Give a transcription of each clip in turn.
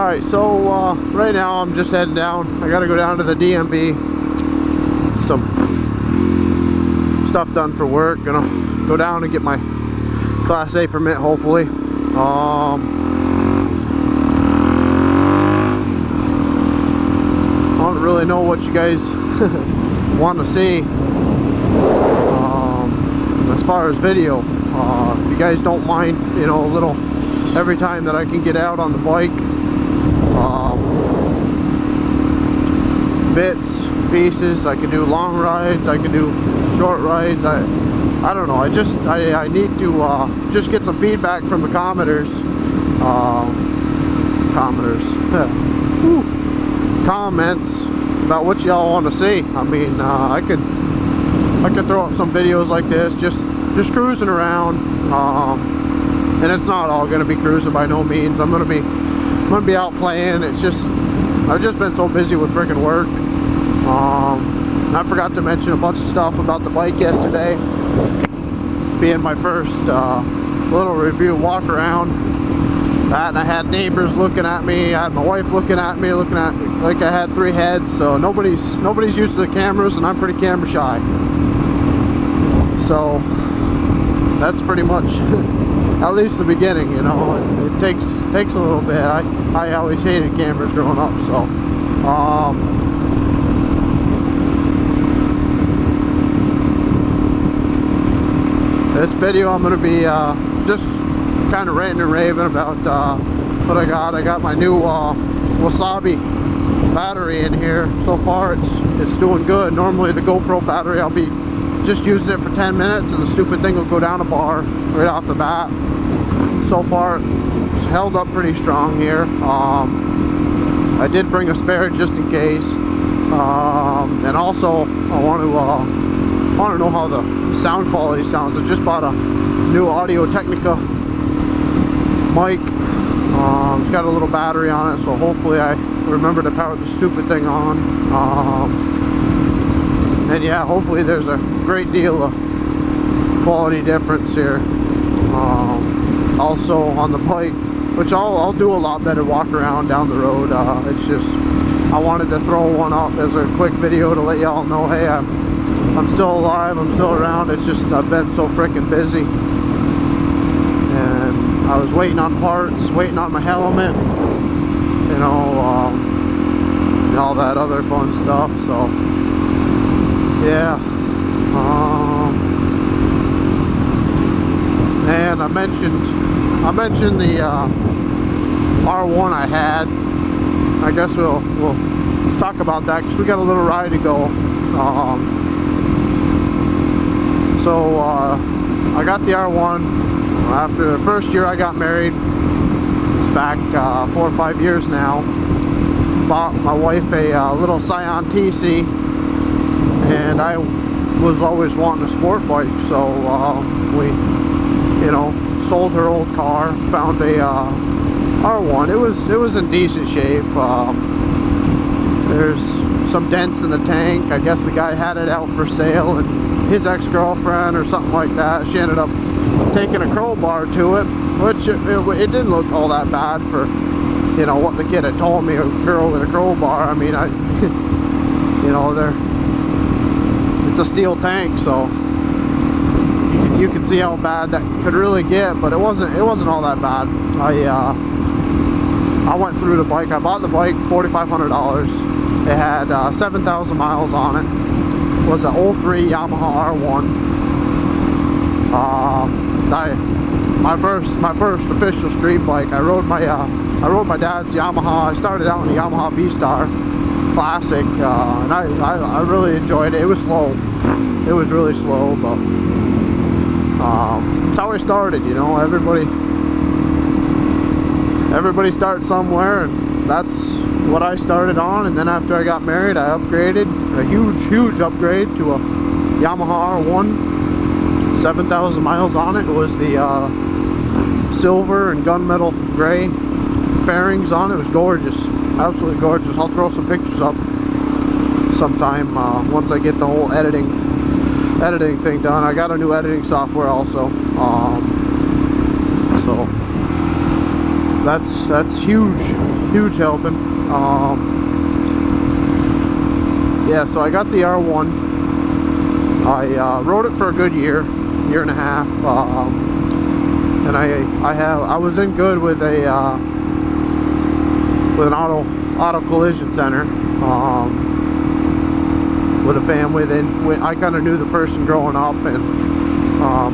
Alright, so right now I'm just heading down. I gotta go down to the DMV. Some stuff done for work. Gonna go down and get my Class A permit, hopefully. I don't really know what you guys want to see as far as video. If you guys don't mind, you know, a little every time that I can get out on the bike, bits, pieces. I can do long rides, I can do short rides. I don't know, I need to just get some feedback from the commenters. Comments about what y'all want to see. I mean, I could throw up some videos like this, just cruising around, and it's not all gonna be cruising by no means. I'm gonna be out playing. It's just I've just been so busy with freaking work. I forgot to mention a bunch of stuff about the bike yesterday, being my first little review walk around. That, and I had neighbors looking at me. I had my wife looking at me like I had 3 heads. So nobody's used to the cameras, and I'm pretty camera shy. So that's pretty much at least the beginning, you know. It takes a little bit. I always hated cameras growing up, so this video I'm going to be just kind of ranting and raving about what I got. I got my new Wasabi battery in here. So far it's doing good. Normally the GoPro battery, I'll be just using it for 10 minutes and the stupid thing will go down a bar right off the bat. So far it's held up pretty strong here. I did bring a spare just in case, and also I want to know how the sound quality sounds. I just bought a new Audio Technica mic. It's got a little battery on it, so hopefully I remember to power the stupid thing on. And yeah, hopefully there's a great deal of quality difference here. Also on the bike, which I'll do a lot better walk around down the road. It's just I wanted to throw one up as a quick video to let y'all know, hey, I'm still alive, I'm still around. It's just I've been so freaking busy, and I was waiting on parts, waiting on my helmet, you know, and all that other fun stuff. So yeah, and I mentioned the R1 I had. I guess we'll talk about that because we got a little ride to go. So I got the R1 after the first year I got married. It's back 4 or 5 years now. Bought my wife a little Scion TC, and I was always wanting a sport bike, so we, you know, sold her old car, found a R1. It was in decent shape. There's some dents in the tank. I guess the guy had it out for sale, and his ex-girlfriend or something like that, she ended up taking a crowbar to it, which it didn't look all that bad for, you know, what the kid had told me, a girl with a crowbar. I mean, you know, it's a steel tank, so you can see how bad that could really get, but it wasn't all that bad. I went through the bike. I bought the bike $4,500. It had 7,000 miles on it. It was an 03 Yamaha R1. My first official street bike. I rode my dad's Yamaha. I started out in the Yamaha V-Star Classic, and I really enjoyed it. It was slow. It was really slow, but it's how I started, you know. Everybody starts somewhere, and that's what I started on. And then after I got married, I upgraded, a huge upgrade, to a Yamaha R1, 7,000 miles on it. It was the silver and gunmetal gray fairings on it. It was gorgeous, absolutely gorgeous. I'll throw some pictures up sometime once I get the whole editing thing done. I got a new editing software also, so that's huge. huge helping. Yeah, so I got the R1. I rode it for a good year and a half, and I was in good with an auto collision center with a family. Then I kind of knew the person growing up, and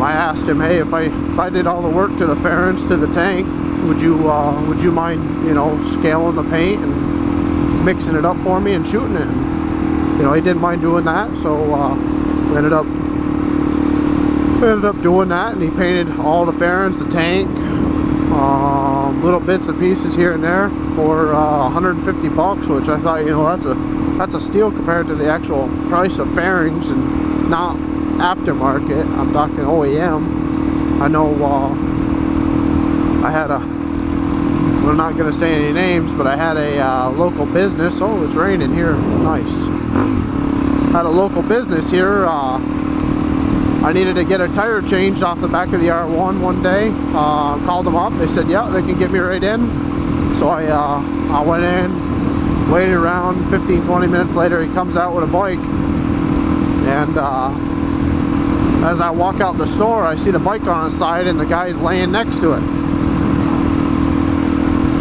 I asked him, hey, if I did all the work to the fairings, to the tank, would you mind, you know, scaling the paint and mixing it up for me and shooting it? And, you know, he didn't mind doing that, so we ended up doing that, and he painted all the fairings, the tank, little bits and pieces here and there for $150 bucks, which I thought, you know, that's a steal compared to the actual price of fairings, and not aftermarket. I'm talking OEM. I know I had we're not going to say any names, but I had a local business. Oh, it's raining here. Nice. Had a local business here. I needed to get a tire changed off the back of the R1 one day. Called them up. They said, yeah, they can get me right in. So I went in, waited around. 15-20 minutes later, he comes out with a bike. And as I walk out the store, I see the bike on the side and the guy's laying next to it.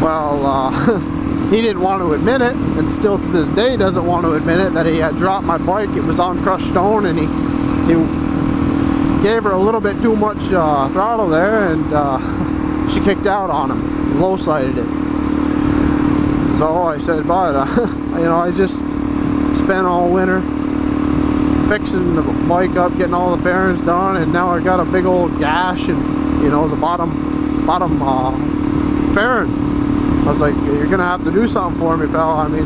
Well, he didn't want to admit it, and still to this day doesn't want to admit it, that he had dropped my bike. It was on crushed stone, and he gave her a little bit too much throttle there, and she kicked out on him, low-sided it. So I said, but you know, I just spent all winter fixing the bike up, getting all the fairings done, and now I got a big old gash, and you know, the bottom fairing. I was like, you're gonna have to do something for me, pal. I mean,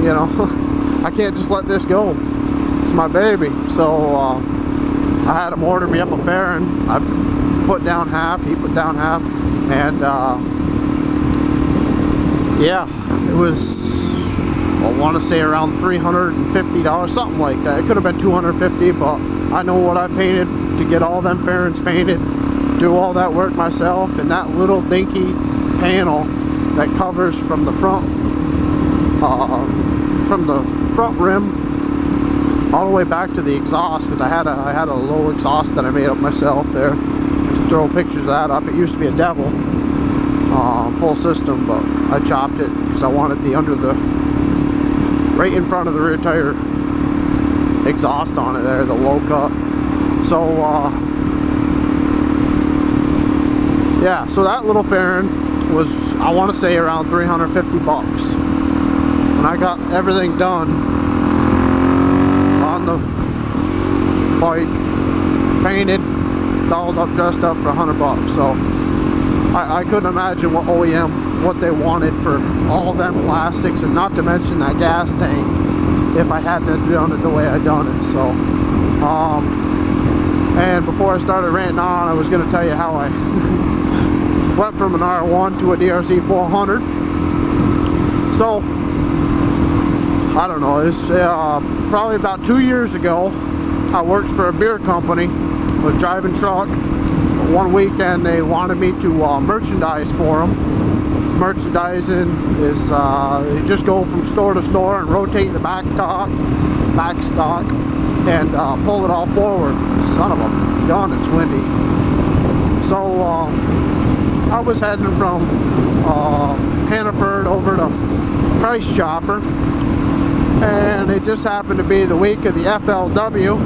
you know, I can't just let this go. It's my baby. So I had him order me up a fairing. I put down half, he put down half, and yeah, it was, I want to say around $350, something like that. It could have been $250, but I know what I painted to get all them fairings painted, do all that work myself, and that little dinky panel that covers from the front rim all the way back to the exhaust, because I had a low exhaust that I made up myself there. Just throw pictures of that up. It used to be a Devil full system, but I chopped it because I wanted the right in front of the rear tire exhaust on it there, the low cut. So yeah, so that little fairing was, I want to say, around $350 bucks. When I got everything done on the bike, painted, dolled up, dressed up for $100 bucks. So I couldn't imagine what OEM, what they wanted for all them plastics, and not to mention that gas tank, if I hadn't done it the way I done it. So and before I started ranting on, I was going to tell you how I went from an R1 to a DRC 400. So I don't know, it's probably about 2 years ago. I worked for a beer company, was driving truck. One weekend they wanted me to merchandise for them. Merchandising is you just go from store to store and rotate the back stock, and pull it all forward. Son of a gun, it's windy. So I was heading from Hannaford over to Price Chopper, and it just happened to be the week of the FLW,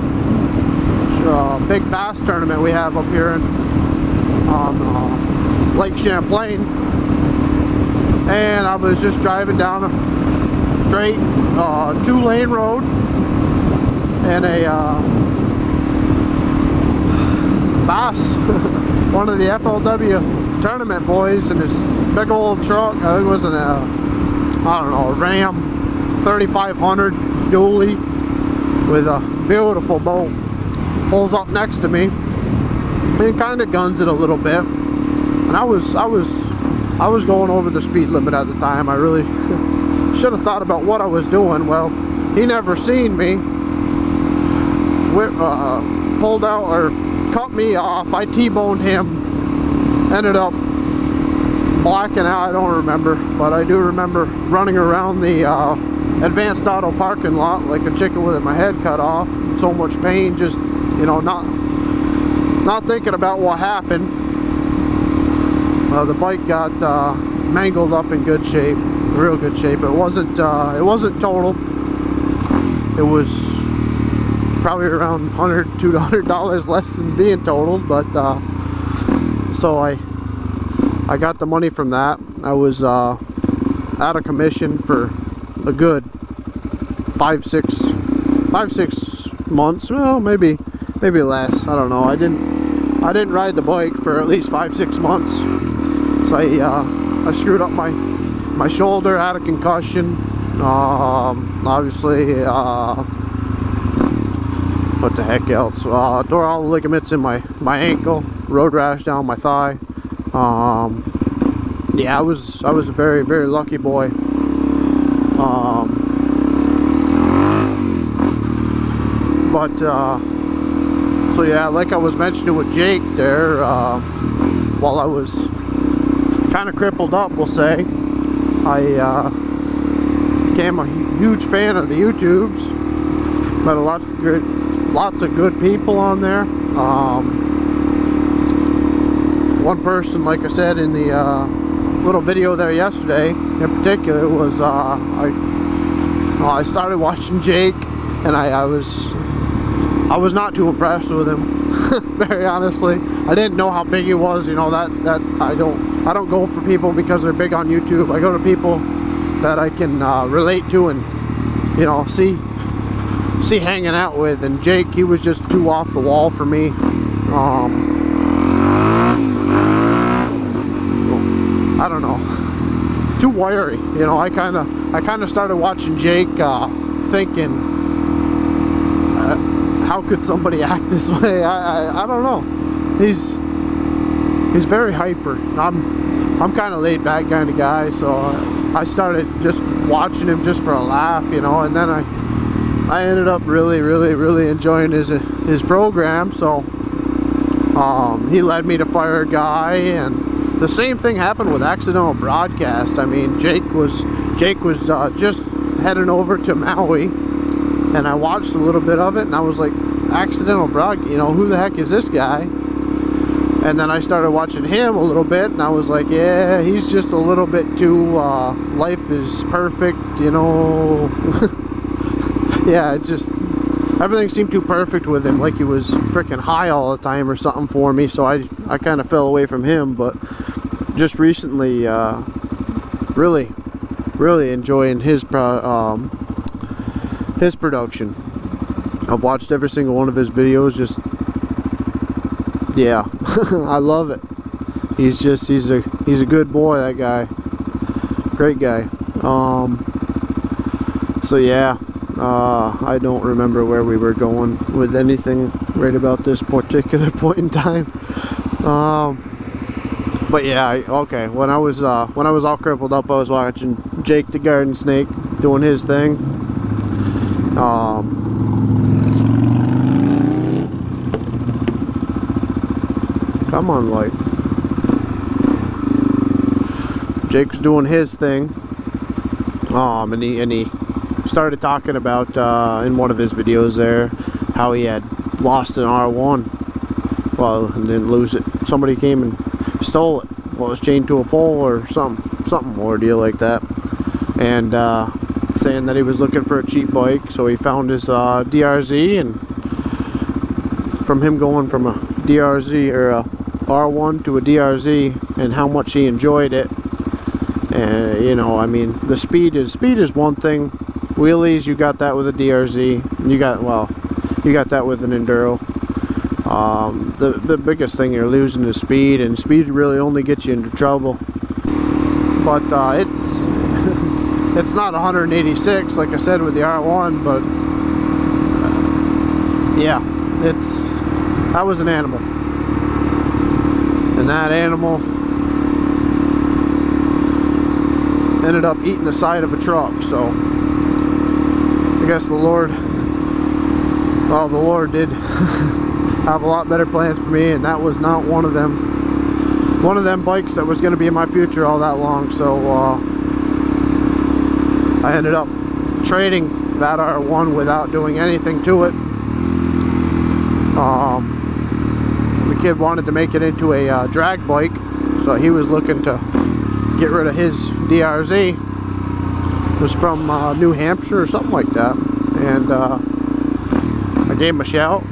which, big bass tournament we have up here on Lake Champlain. And I was just driving down a straight 2-lane road, and a bass, one of the FLW tournament boys in his big old truck, I think it was I don't know, a Ram 3500 dually with a beautiful boat, pulls up next to me and kind of guns it a little bit. And I was going over the speed limit at the time. I really should have thought about what I was doing. Well, he never seen me, pulled out or cut me off. I T-boned him, ended up blacking out, I don't remember, but I do remember running around the Advanced Auto parking lot like a chicken with my head cut off. So much pain, just, you know, not thinking about what happened. The bike got mangled up in good shape, real good shape. It wasn't total. It was probably around $100, $200 less than being totaled, but so I got the money from that. I was out of commission for a good 5-6 months. Well, maybe less. I don't know. I didn't ride the bike for at least 5-6 months. So I screwed up my shoulder, had a concussion. Obviously, what the heck else? Tore all the ligaments in my ankle, road rash down my thigh. Yeah, I was a very, very lucky boy. So yeah, like I was mentioning with Jake there, while I was kind of crippled up, we'll say, I became a huge fan of the YouTubes. Met lots of good people on there. One person, like I said in the little video there yesterday, in particular, was I started watching Jake, and I was not too impressed with him. Very honestly, I didn't know how big he was. You know, that I don't go for people because they're big on YouTube. I go to people that I can relate to and, you know, see hanging out with. And Jake, he was just too off the wall for me. I don't know, too wiry. You know, I kind of started watching Jake thinking, how could somebody act this way? I don't know. He's very hyper. I'm kind of laid back kind of guy, so I started just watching him just for a laugh, you know. And then I ended up really enjoying his program. So he led me to Fire Guy, and the same thing happened with Accidental Broadcast. I mean, Jake was just heading over to Maui, and I watched a little bit of it, and I was like, Accidental Broadcast, you know, who the heck is this guy? And then I started watching him a little bit, and I was like, yeah, he's just a little bit too life is perfect, you know. Yeah, it's just, everything seemed too perfect with him, like he was freaking high all the time or something for me. So I kind of fell away from him. But just recently, really enjoying his production. I've watched every single one of his videos. Just, yeah, I love it. He's a good boy, that guy. Great guy. So yeah, I don't remember where we were going with anything right about this particular point in time. But yeah, okay. When I was all crippled up, I was watching Jake the Garden Snake doing his thing. Come on, light. Jake's doing his thing. And he started talking about in one of his videos there how he had lost an R1, well, and didn't lose it. Somebody came and stole it. Well, it was chained to a pole or something ordeal like that, and saying that he was looking for a cheap bike, so he found his DRZ, and from him going from a DRZ or a R1 to a DRZ, and how much he enjoyed it. And you know, I mean, the speed is one thing. Wheelies, you got that with a DRZ. You got that with an Enduro. The biggest thing you're losing is speed, and speed really only gets you into trouble. But it's not 186 like I said with the R1, but yeah, that was an animal, and that animal ended up eating the side of a truck. So I guess the Lord did have a lot better plans for me, and that was not one of them. one of them bikes that was going to be in my future all that long. So I ended up trading that R1 without doing anything to it. The kid wanted to make it into a drag bike, so he was looking to get rid of his DRZ. It was from New Hampshire or something like that, and I gave him a shout,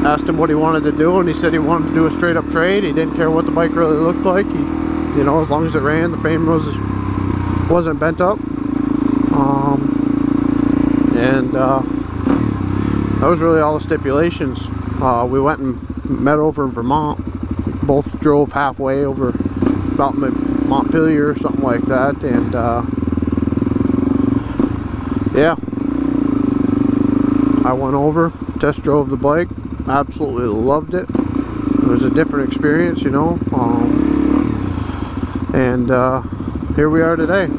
asked him what he wanted to do, and he said he wanted to do a straight up trade. He didn't care what the bike really looked like. He, you know, as long as it ran, the frame wasn't bent up. That was really all the stipulations. We went and met over in Vermont. Both drove halfway over about Montpelier or something like that, and yeah, I went over, test drove the bike, absolutely loved it. It was a different experience, you know, and here we are today.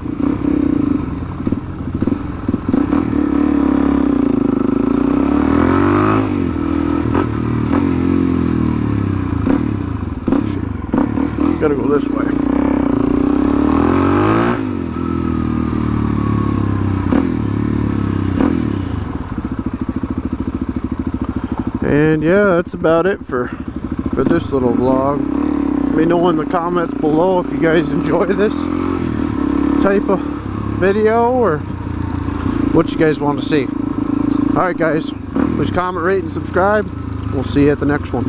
Gotta go this way. And yeah, that's about it for this little vlog. Let me know in the comments below if you guys enjoy this type of video or what you guys want to see. Alright guys, please comment, rate, and subscribe. We'll see you at the next one.